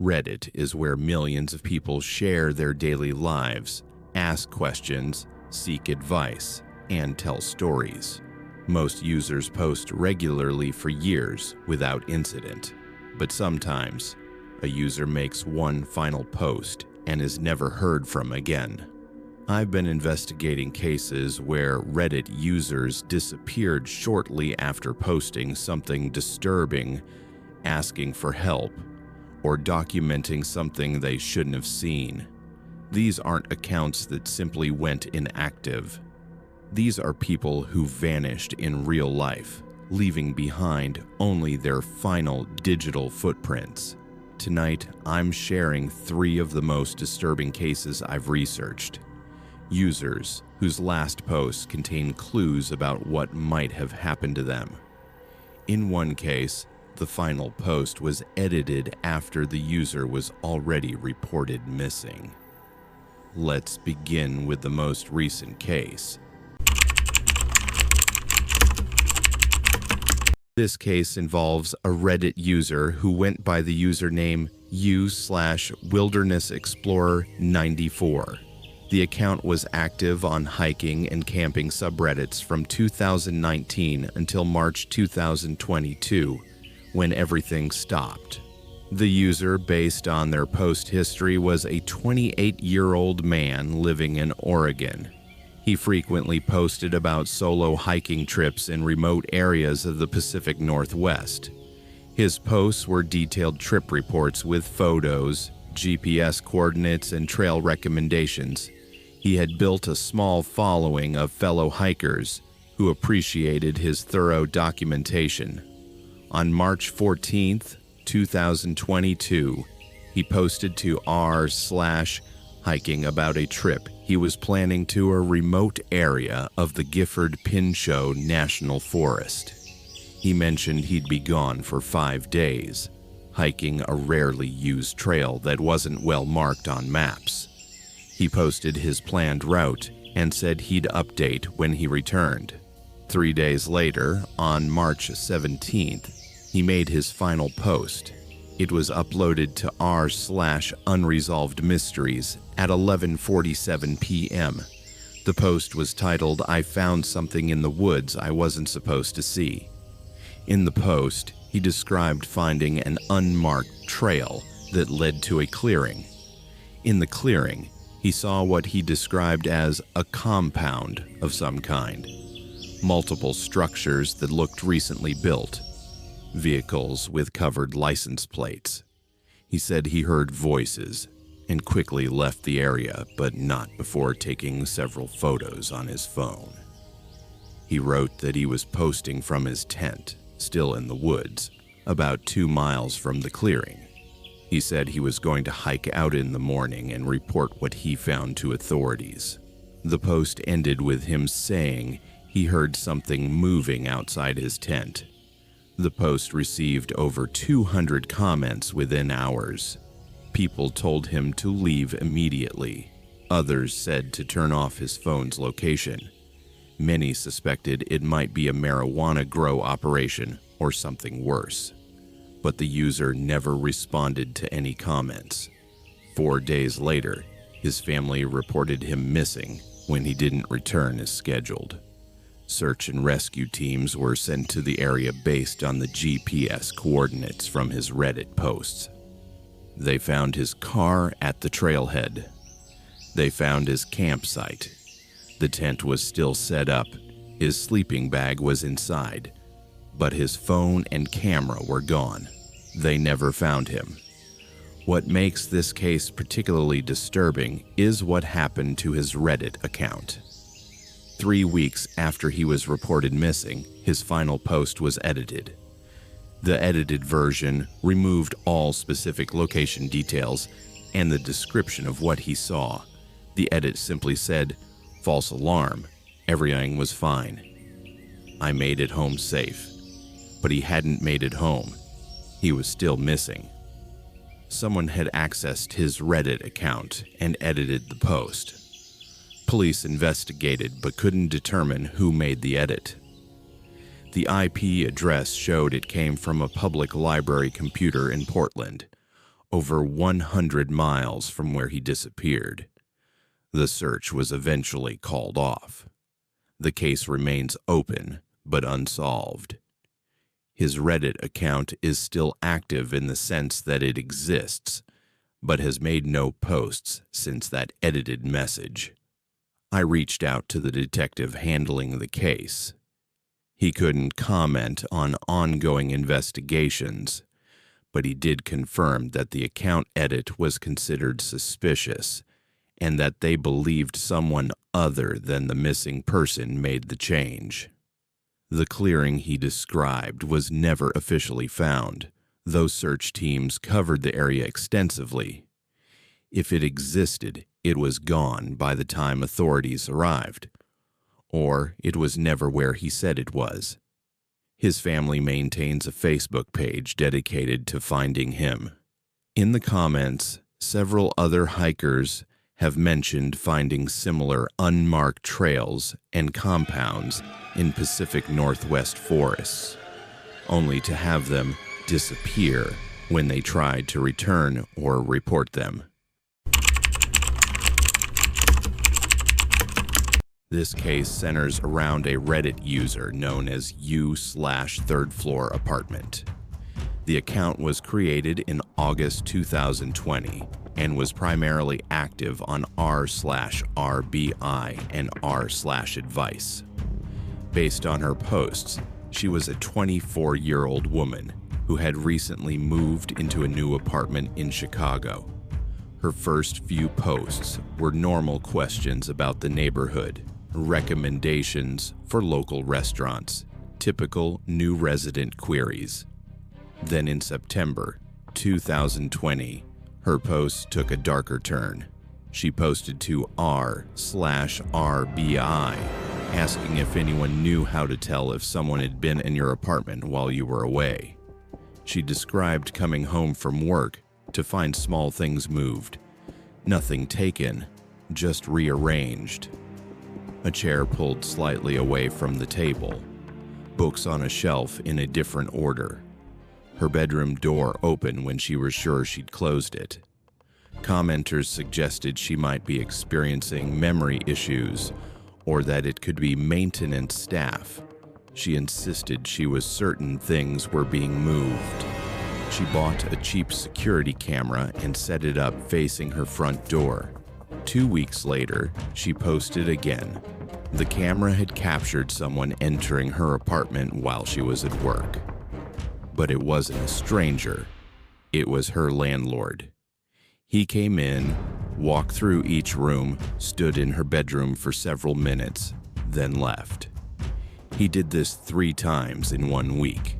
Reddit is where millions of people share their daily lives, ask questions, seek advice, and tell stories. Most users post regularly for years without incident, but sometimes a user makes one final post and is never heard from again. I've been investigating cases where Reddit users disappeared shortly after posting something disturbing, asking for help, or documenting something they shouldn't have seen. These aren't accounts that simply went inactive. These are people who vanished in real life, leaving behind only their final digital footprints. Tonight, I'm sharing 3 of the most disturbing cases I've researched. Users whose last posts contain clues about what might have happened to them. In one case, the final post was edited after the user was already reported missing. Let's begin with the most recent case. This case involves a Reddit user who went by the username u/wildernessexplorer94. The account was active on hiking and camping subreddits from 2019 until March 2022, when everything stopped. The user, based on their post history, was a 28-year-old man living in Oregon. He frequently posted about solo hiking trips in remote areas of the Pacific Northwest. His posts were detailed trip reports with photos, GPS coordinates, and trail recommendations. He had built a small following of fellow hikers who appreciated his thorough documentation. On March 14, 2022, he posted to r/hiking about a trip he was planning to a remote area of the Gifford-Pinchot National Forest. He mentioned he'd be gone for 5 days, hiking a rarely used trail that wasn't well marked on maps. He posted his planned route and said he'd update when he returned. 3 days later, on March 17th, he made his final post. It was uploaded to r/unresolved mysteries at 11:47 p.m. The post was titled, "I found something in the woods I wasn't supposed to see." In the post, he described finding an unmarked trail that led to a clearing. In the clearing, he saw what he described as a compound of some kind. Multiple structures that looked recently built. Vehicles with covered license plates. He said he heard voices and quickly left the area, but not before taking several photos on his phone. He wrote that he was posting from his tent, still in the woods, about 2 miles from the clearing. He said he was going to hike out in the morning and report what he found to authorities. The post ended with him saying he heard something moving outside his tent. The post received over 200 comments within hours. People told him to leave immediately. Others said to turn off his phone's location. Many suspected it might be a marijuana grow operation or something worse. But the user never responded to any comments. 4 days later, his family reported him missing when he didn't return as scheduled. Search and rescue teams were sent to the area based on the GPS coordinates from his Reddit posts. They found his car at the trailhead. They found his campsite. The tent was still set up. His sleeping bag was inside, but his phone and camera were gone. They never found him. What makes this case particularly disturbing is what happened to his Reddit account. 3 weeks after he was reported missing, his final post was edited. The edited version removed all specific location details and the description of what he saw. The edit simply said, "False alarm, everything was fine. I made it home safe." But he hadn't made it home. He was still missing. Someone had accessed his Reddit account and edited the post. Police investigated but couldn't determine who made the edit. The IP address showed it came from a public library computer in Portland. over 100 miles from where he disappeared. The search was eventually called off. The case remains open but unsolved. His Reddit account is still active in the sense that it exists, but has made no posts since that edited message. I reached out to the detective handling the case. He couldn't comment on ongoing investigations, but he did confirm that the account edit was considered suspicious and that they believed someone other than the missing person made the change. The clearing he described was never officially found, though search teams covered the area extensively. If it existed, it was gone by the time authorities arrived, or it was never where he said it was. His family maintains a Facebook page dedicated to finding him. In the comments, several other hikers have mentioned finding similar unmarked trails and compounds in Pacific Northwest forests, only to have them disappear when they tried to return or report them. This case centers around a Reddit user known as u/third floor apartment. The account was created in August 2020 and was primarily active on r/RBI and r/advice. Based on her posts, she was a 24-year-old woman who had recently moved into a new apartment in Chicago. Her first few posts were normal questions about the neighborhood, recommendations for local restaurants, typical new resident queries. Then in September 2020, her posts took a darker turn. She posted to r/RBI, asking if anyone knew how to tell if someone had been in your apartment while you were away. She described coming home from work to find small things moved. Nothing taken, just rearranged. A chair pulled slightly away from the table. Books on a shelf in a different order. Her bedroom door open when she was sure she'd closed it. Commenters suggested she might be experiencing memory issues or that it could be maintenance staff. She insisted she was certain things were being moved. She bought a cheap security camera and set it up facing her front door. 2 weeks later, she posted again. The camera had captured someone entering her apartment while she was at work. But it wasn't a stranger. It was her landlord. He came in, walked through each room, stood in her bedroom for several minutes, then left. He did this 3 times in 1 week.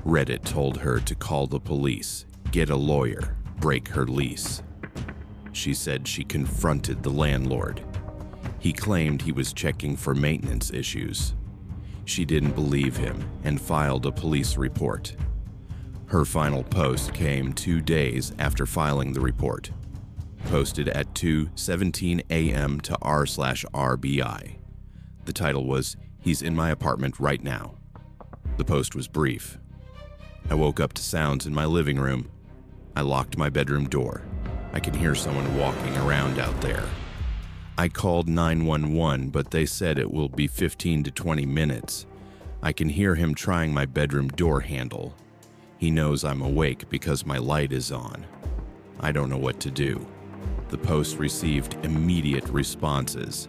Reddit told her to call the police, get a lawyer, break her lease. She said she confronted the landlord. He claimed he was checking for maintenance issues. She didn't believe him and filed a police report. Her final post came 2 days after filing the report, posted at 2:17 a.m. to r/RBI. The title was, "He's in my apartment right now." The post was brief. I woke up to sounds in my living room. I locked my bedroom door. I can hear someone walking around out there. I called 911, but they said it will be 15 to 20 minutes. I can hear him trying my bedroom door handle. He knows I'm awake because my light is on. I don't know what to do. The post received immediate responses.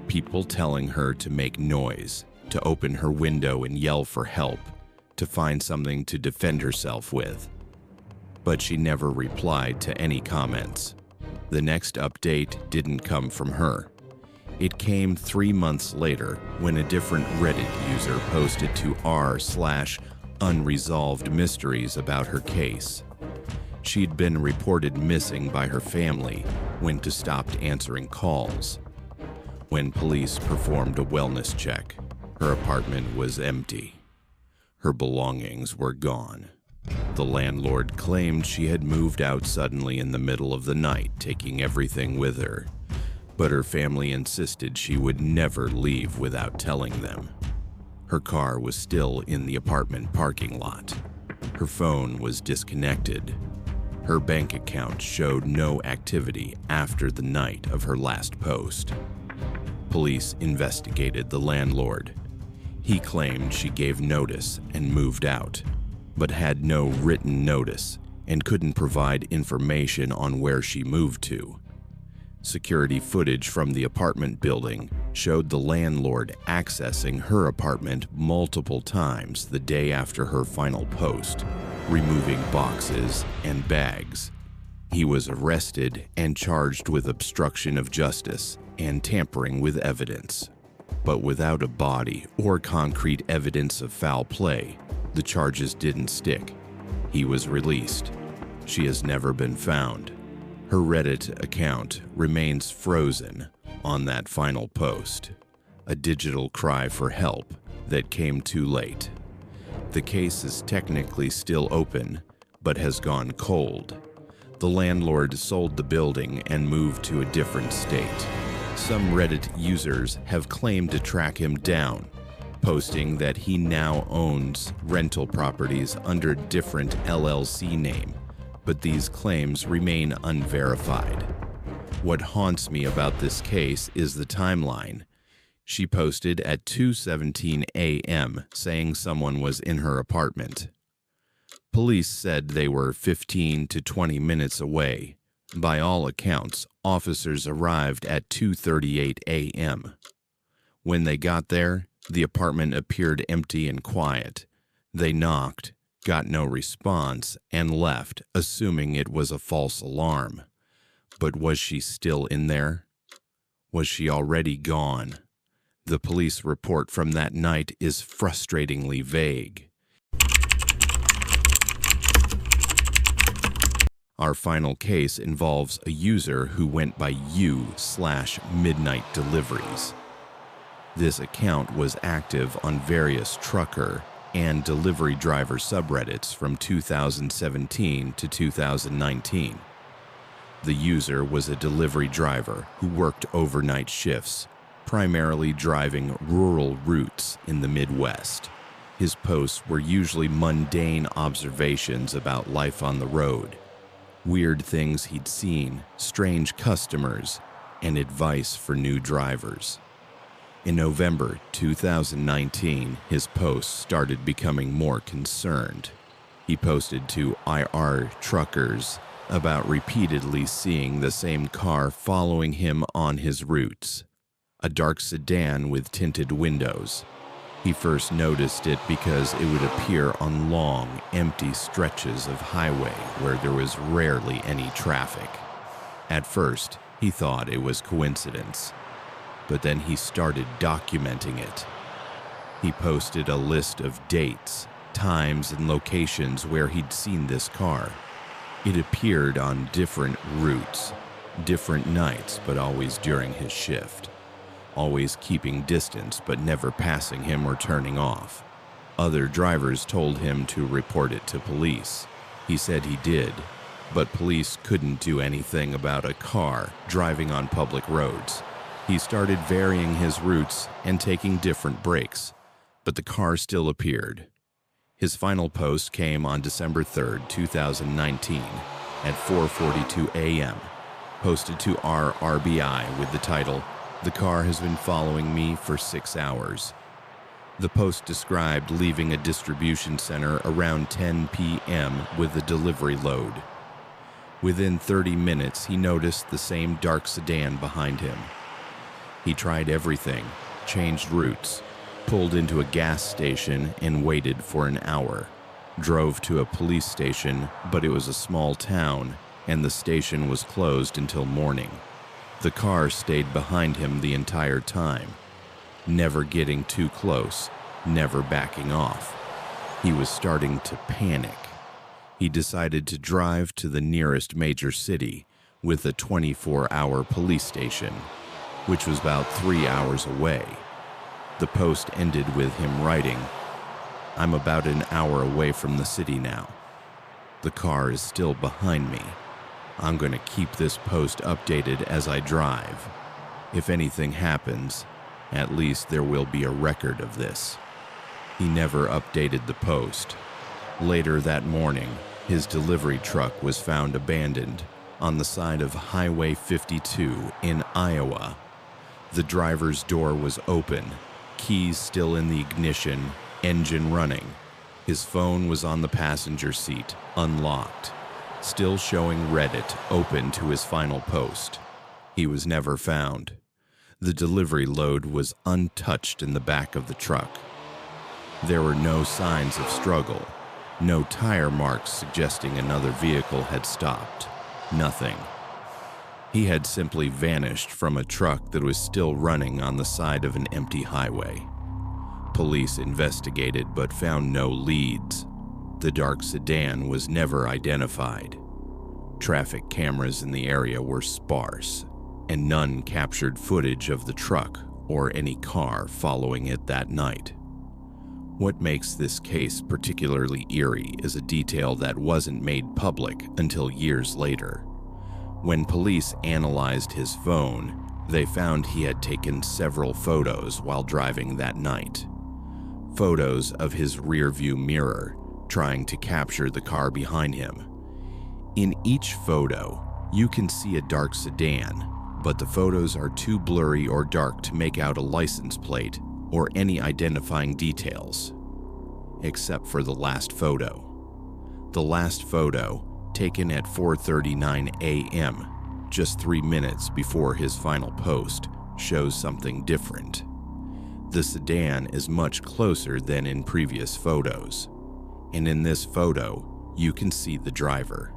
People telling her to make noise, to open her window and yell for help, to find something to defend herself with. But she never replied to any comments. The next update didn't come from her. It came 3 months later when a different Reddit user posted to r/unresolved mysteries about her case. She'd been reported missing by her family when she stopped answering calls. When police performed a wellness check, her apartment was empty. Her belongings were gone. The landlord claimed she had moved out suddenly in the middle of the night, taking everything with her. But her family insisted she would never leave without telling them. Her car was still in the apartment parking lot. Her phone was disconnected. Her bank account showed no activity after the night of her last post. Police investigated the landlord. He claimed she gave notice and moved out, but had no written notice and couldn't provide information on where she moved to. Security footage from the apartment building showed the landlord accessing her apartment multiple times the day after her final post, removing boxes and bags. He was arrested and charged with obstruction of justice and tampering with evidence. But without a body or concrete evidence of foul play, the charges didn't stick. He was released. She has never been found. Her Reddit account remains frozen on that final post, a digital cry for help that came too late. The case is technically still open, but has gone cold. The landlord sold the building and moved to a different state. Some Reddit users have claimed to track him down, posting that he now owns rental properties under a different LLC name, but these claims remain unverified. What haunts me about this case is the timeline. She posted at 2:17 a.m. saying someone was in her apartment. Police said they were 15 to 20 minutes away. By all accounts, officers arrived at 2:38 a.m. When they got there, the apartment appeared empty and quiet. They knocked, got no response, and left, assuming it was a false alarm. But was she still in there? Was she already gone? The police report from that night is frustratingly vague. Our final case involves a user who went by U/Midnight Deliveries. This account was active on various trucker and delivery driver subreddits from 2017 to 2019. The user was a delivery driver who worked overnight shifts, primarily driving rural routes in the Midwest. His posts were usually mundane observations about life on the road, weird things he'd seen, strange customers, and advice for new drivers. In November 2019, his posts started becoming more concerned. He posted to IR truckers about repeatedly seeing the same car following him on his routes, a dark sedan with tinted windows. He first noticed it because it would appear on long, empty stretches of highway where there was rarely any traffic. At first, he thought it was coincidence, but then he started documenting it. He posted a list of dates, times, and locations where he'd seen this car. It appeared on different routes, different nights, but always during his shift. Always keeping distance but never passing him or turning off. Other drivers told him to report it to police. He said he did, but police couldn't do anything about a car driving on public roads. He started varying his routes and taking different breaks, but the car still appeared. His final post came on December 3rd, 2019 at 4:42 a.m., posted to our RBI with the title, "The car has been following me for 6 hours." The post described leaving a distribution center around 10 p.m. with a delivery load. Within 30 minutes, he noticed the same dark sedan behind him. He tried everything, changed routes, pulled into a gas station and waited for an hour, drove to a police station, but it was a small town and the station was closed until morning. The car stayed behind him the entire time, never getting too close, never backing off. He was starting to panic. He decided to drive to the nearest major city with a 24-hour police station, which was about 3 hours away. The post ended with him writing, "I'm about an hour away from the city now. The car is still behind me. I'm going to keep this post updated as I drive. If anything happens, at least there will be a record of this." He never updated the post. Later that morning, His delivery truck was found abandoned on the side of Highway 52 in Iowa. The driver's door was open, keys still in the ignition, engine running. His phone was on the passenger seat, unlocked, still showing Reddit open to his final post. He was never found. The delivery load was untouched in the back of the truck. There were no signs of struggle, no tire marks suggesting another vehicle had stopped. Nothing. He had simply vanished from a truck that was still running on the side of an empty highway. Police investigated but found no leads. The dark sedan was never identified. Traffic cameras in the area were sparse, and none captured footage of the truck or any car following it that night. What makes this case particularly eerie is a detail that wasn't made public until years later. When police analyzed his phone, they found he had taken several photos while driving that night. Photos of his rearview mirror, trying to capture the car behind him. In each photo, you can see a dark sedan, but the photos are too blurry or dark to make out a license plate or any identifying details, except for the last photo. The last photo, taken at 4:39 a.m., just 3 minutes before his final post, shows something different. The sedan is much closer than in previous photos, and in this photo, you can see the driver.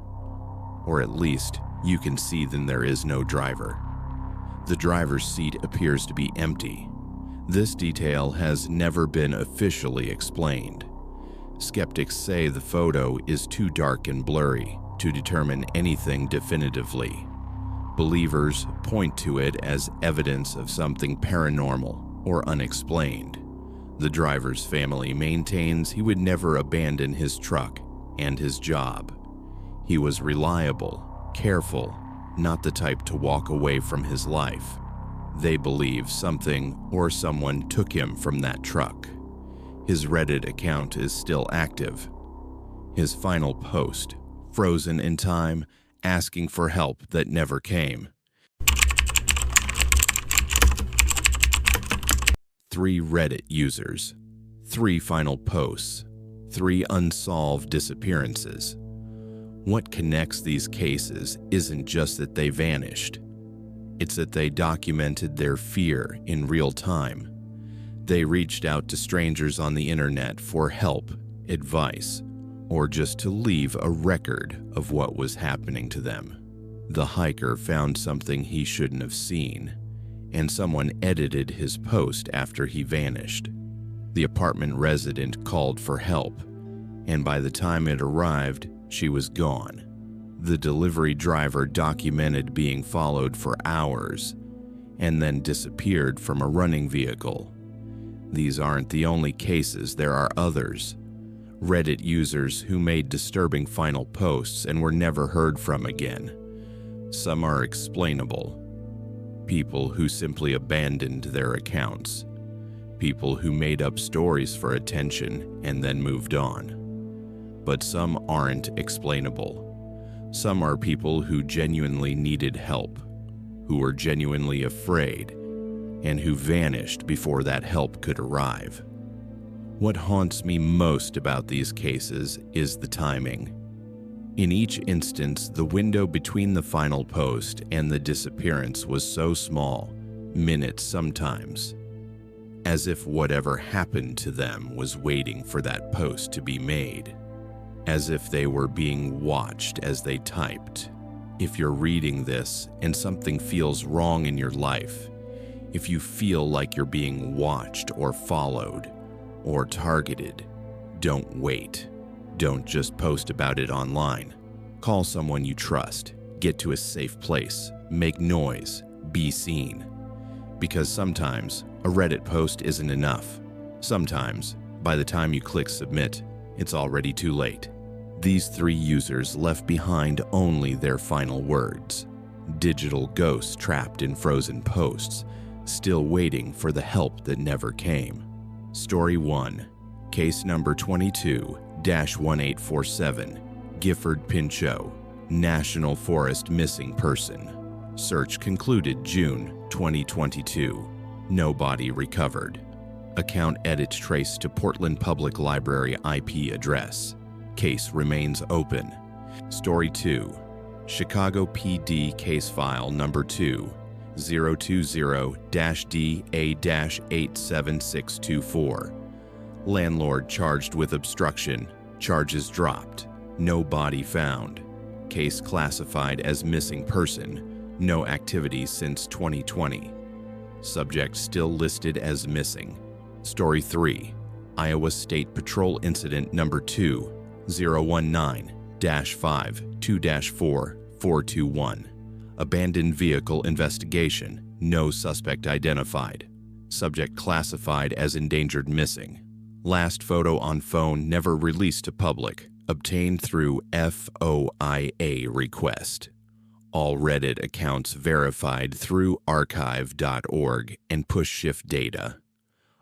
Or at least, you can see that there is no driver. The driver's seat appears to be empty. This detail has never been officially explained. Skeptics say the photo is too dark and blurry to determine anything definitively. Believers point to it as evidence of something paranormal or unexplained. The driver's family maintains he would never abandon his truck and his job. He was reliable, careful, not the type to walk away from his life. They believe something or someone took him from that truck. His Reddit account is still active. His final post, frozen in time, asking for help that never came. 3 Reddit users, 3 final posts, 3 unsolved disappearances. What connects these cases isn't just that they vanished. It's that they documented their fear in real time. They reached out to strangers on the internet for help, advice, or just to leave a record of what was happening to them. The hiker found something he shouldn't have seen, and someone edited his post after he vanished. The apartment resident called for help, and by the time it arrived, she was gone. The delivery driver documented being followed for hours and then disappeared from a running vehicle. These aren't the only cases, there are others. Reddit users who made disturbing final posts and were never heard from again. Some are explainable. People who simply abandoned their accounts. People who made up stories for attention and then moved on. But some aren't explainable. Some are people who genuinely needed help, who were genuinely afraid, and who vanished before that help could arrive. What haunts me most about these cases is the timing. In each instance, the window between the final post and the disappearance was so small, minutes sometimes, as if whatever happened to them was waiting for that post to be made, as if they were being watched as they typed. If you're reading this and something feels wrong in your life, if you feel like you're being watched or followed or targeted, don't wait. Don't just post about it online. Call someone you trust, get to a safe place, make noise, be seen. Because sometimes a Reddit post isn't enough. Sometimes, by the time you click submit, it's already too late. These 3 users left behind only their final words. Digital ghosts trapped in frozen posts, still waiting for the help that never came. Story 1, case number 22-1847, Gifford Pinchot, National Forest missing person. Search concluded June 2022. No body recovered. Account edit traced to Portland Public Library IP address. Case remains open. Story 2. Chicago PD case file number 2, 020-DA-87624. Landlord charged with obstruction. Charges dropped. No body found. Case classified as missing person. No activity since 2020. Subject still listed as missing. Story 3. Iowa State Patrol incident number 2, 019-5-2-4-421. Abandoned vehicle investigation. No suspect identified. Subject classified as endangered missing. Last photo on phone never released to public. Obtained through FOIA request. All Reddit accounts verified through archive.org and push-shift data.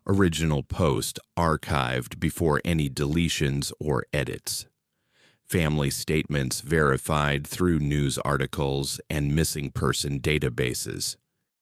Original post archived before any deletions or edits. Family statements verified through news articles and missing person databases.